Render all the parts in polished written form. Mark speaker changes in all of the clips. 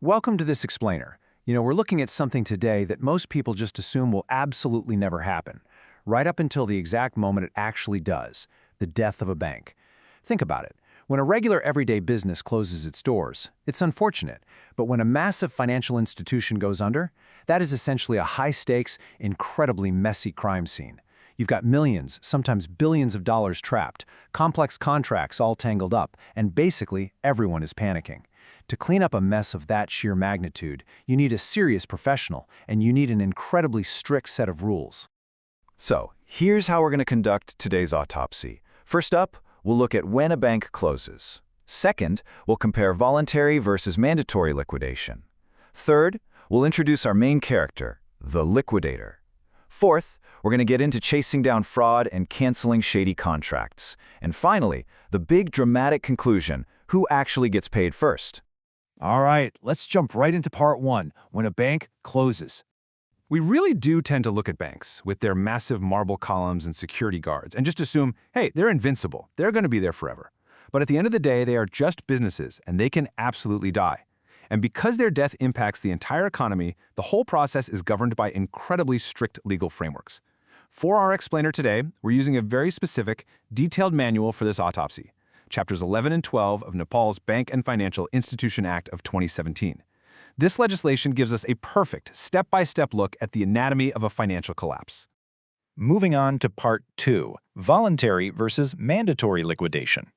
Speaker 1: Welcome to this explainer. We're looking at something today that most people just assume will absolutely never happen, right up until the exact moment it actually does, the death of a bank. Think about it. When a regular everyday business closes its doors, it's unfortunate, but when a massive financial institution goes under, that is essentially a high-stakes, incredibly messy crime scene. You've got millions, sometimes billions of dollars trapped, complex contracts all tangled up, and basically everyone is panicking. To clean up a mess of that sheer magnitude, you need a serious professional, and you need an incredibly strict set of rules.
Speaker 2: So, here's how we're going to conduct today's autopsy. First up, we'll look at when a bank closes. Second, we'll compare voluntary versus mandatory liquidation. Third, we'll introduce our main character, the liquidator. Fourth, we're going to get into chasing down fraud and canceling shady contracts. And finally, the big dramatic conclusion, who actually gets paid first.
Speaker 3: All right, let's jump right into part one, when a bank closes.
Speaker 1: We really do tend to look at banks with their massive marble columns and security guards and just assume, hey, they're invincible. They're going to be there forever. But at the end of the day, they are just businesses, and they can absolutely die. And because their death impacts the entire economy, the whole process is governed by incredibly strict legal frameworks. For our explainer today, we're using a very specific, detailed manual for this autopsy. Chapters 11 and 12 of Nepal's Bank and Financial Institution Act of 2017. This legislation gives us a perfect step-by-step look at the anatomy of a financial collapse.
Speaker 3: Moving on to part two, voluntary versus mandatory liquidation.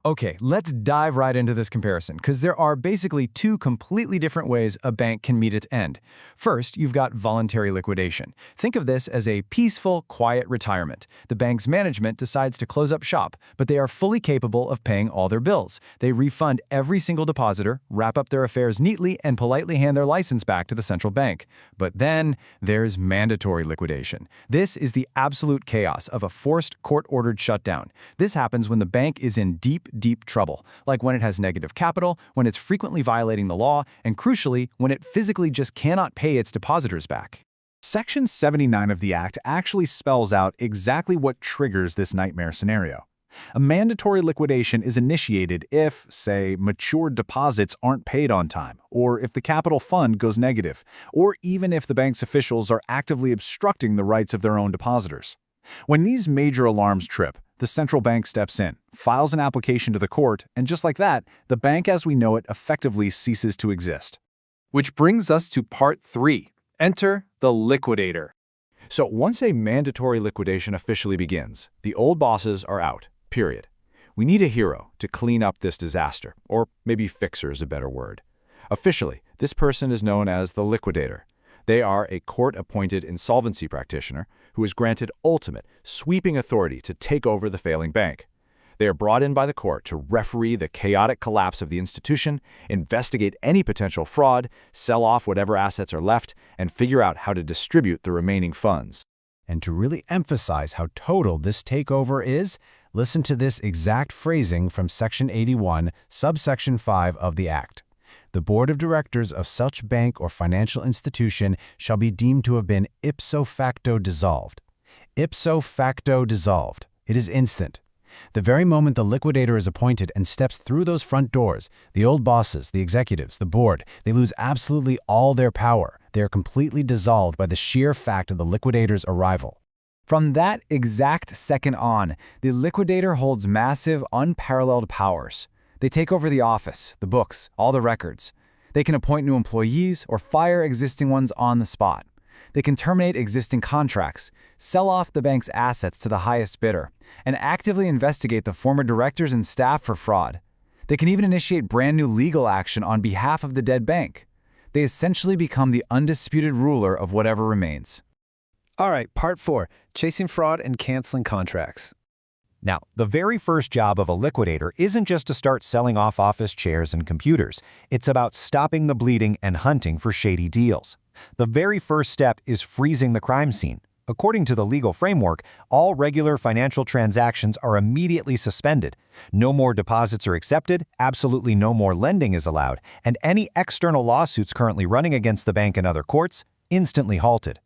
Speaker 4: Okay, let's dive right into this comparison, because there are basically two completely different ways a bank can meet its end. First, you've got voluntary liquidation. Think of this as a peaceful, quiet retirement. The bank's management decides to close up shop, but they are fully capable of paying all their bills. They refund every single depositor, wrap up their affairs neatly, and politely hand their license back to the central bank. But then there's mandatory liquidation. This is the absolute chaos of a forced, court-ordered shutdown. This happens when the bank is in deep trouble, like when it has negative capital, when it's frequently violating the law, and crucially, when it physically just cannot pay its depositors back.
Speaker 3: Section 79 of the Act actually spells out exactly what triggers this nightmare scenario. A mandatory liquidation is initiated if, say, matured deposits aren't paid on time, or if the capital fund goes negative, or even if the bank's officials are actively obstructing the rights of their own depositors. When these major alarms trip, the central bank steps in, files an application to the court, and just like that, the bank as we know it effectively ceases to exist.
Speaker 1: Which brings us to part three. Enter the liquidator.
Speaker 3: So once a mandatory liquidation officially begins, the old bosses are out, period. We need a hero to clean up this disaster, or maybe fixer is a better word. Officially, this person is known as the liquidator. They are a court-appointed insolvency practitioner who is granted ultimate, sweeping authority to take over the failing bank. They are brought in by the court to referee the chaotic collapse of the institution, investigate any potential fraud, sell off whatever assets are left, and figure out how to distribute the remaining funds.
Speaker 4: And to really emphasize how total this takeover is, listen to this exact phrasing from Section 81, subsection 5 of the Act. The board of directors of such bank or financial institution shall be deemed to have been ipso facto dissolved. Ipso facto dissolved. It is instant. The very moment the liquidator is appointed and steps through those front doors, the old bosses, the executives, the board, they lose absolutely all their power. They are completely dissolved by the sheer fact of the liquidator's arrival. From that exact second on, the liquidator holds massive, unparalleled powers. They take over the office, the books, all the records. They can appoint new employees or fire existing ones on the spot. They can terminate existing contracts, sell off the bank's assets to the highest bidder, and actively investigate the former directors and staff for fraud. They can even initiate brand new legal action on behalf of the dead bank. They essentially become the undisputed ruler of whatever remains.
Speaker 5: All right, part four, chasing fraud and canceling contracts.
Speaker 6: Now, the very first job of a liquidator isn't just to start selling off office chairs and computers. It's about stopping the bleeding and hunting for shady deals. The very first step is freezing the crime scene. According to the legal framework, all regular financial transactions are immediately suspended. No more deposits are accepted, absolutely no more lending is allowed, and any external lawsuits currently running against the bank and other courts, instantly halted.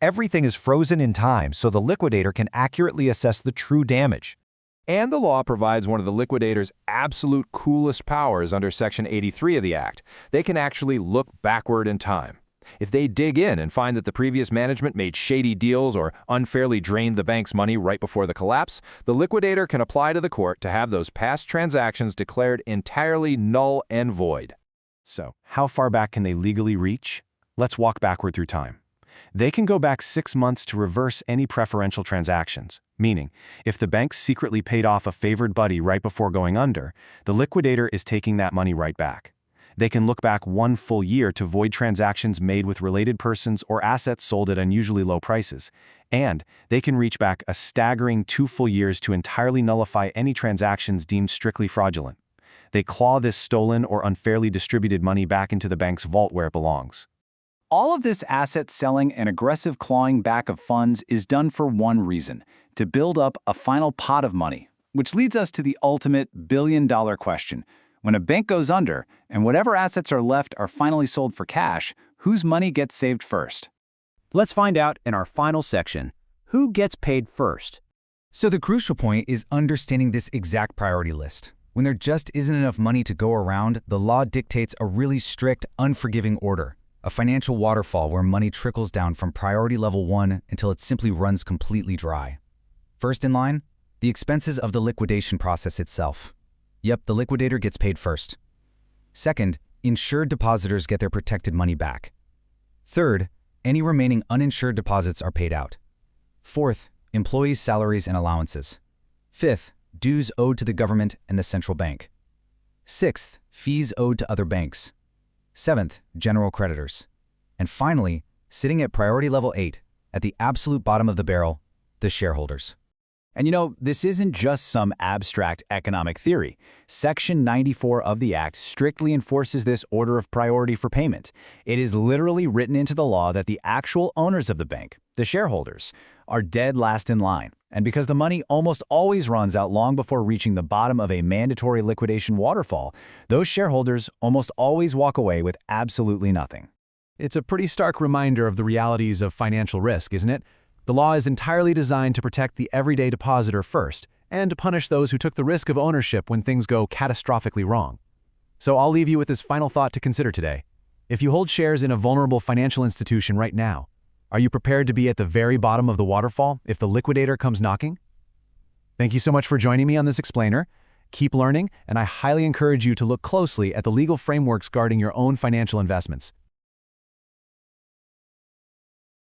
Speaker 6: Everything is frozen in time so the liquidator can accurately assess the true damage.
Speaker 2: And the law provides one of the liquidators' absolute coolest powers under Section 83 of the Act. They can actually look backward in time. If they dig in and find that the previous management made shady deals or unfairly drained the bank's money right before the collapse, the liquidator can apply to the court to have those past transactions declared entirely null and void.
Speaker 1: So, how far back can they legally reach? Let's walk backward through time. They can go back 6 months to reverse any preferential transactions, meaning, if the bank secretly paid off a favored buddy right before going under, the liquidator is taking that money right back. They can look back 1 full year to void transactions made with related persons or assets sold at unusually low prices, and they can reach back a staggering 2 full years to entirely nullify any transactions deemed strictly fraudulent. They claw this stolen or unfairly distributed money back into the bank's vault where it belongs.
Speaker 3: All of this asset selling and aggressive clawing back of funds is done for one reason: to build up a final pot of money, which leads us to the ultimate billion-dollar question. When a bank goes under, and whatever assets are left are finally sold for cash, whose money gets saved first?
Speaker 7: Let's find out in our final section, who gets paid first?
Speaker 8: So the crucial point is understanding this exact priority list. When there just isn't enough money to go around, the law dictates a really strict, unforgiving order, a financial waterfall where money trickles down from priority level 1 until it simply runs completely dry. First in line, the expenses of the liquidation process itself. Yep, the liquidator gets paid first. Second, insured depositors get their protected money back. Third, any remaining uninsured deposits are paid out. Fourth, employees' salaries and allowances. Fifth, dues owed to the government and the central bank. Sixth, fees owed to other banks. Seventh, general creditors. And finally, sitting at priority level 8, at the absolute bottom of the barrel, the shareholders.
Speaker 4: And you know, this isn't just some abstract economic theory. Section 94 of the Act strictly enforces this order of priority for payment. It is literally written into the law that the actual owners of the bank, the shareholders, are dead last in line. And because the money almost always runs out long before reaching the bottom of a mandatory liquidation waterfall, those shareholders almost always walk away with absolutely nothing.
Speaker 3: It's a pretty stark reminder of the realities of financial risk, isn't it? The law is entirely designed to protect the everyday depositor first, and to punish those who took the risk of ownership when things go catastrophically wrong. So I'll leave you with this final thought to consider today. If you hold shares in a vulnerable financial institution right now, are you prepared to be at the very bottom of the waterfall if the liquidator comes knocking? Thank you so much for joining me on this explainer. Keep learning, and I highly encourage you to look closely at the legal frameworks guarding your own financial investments.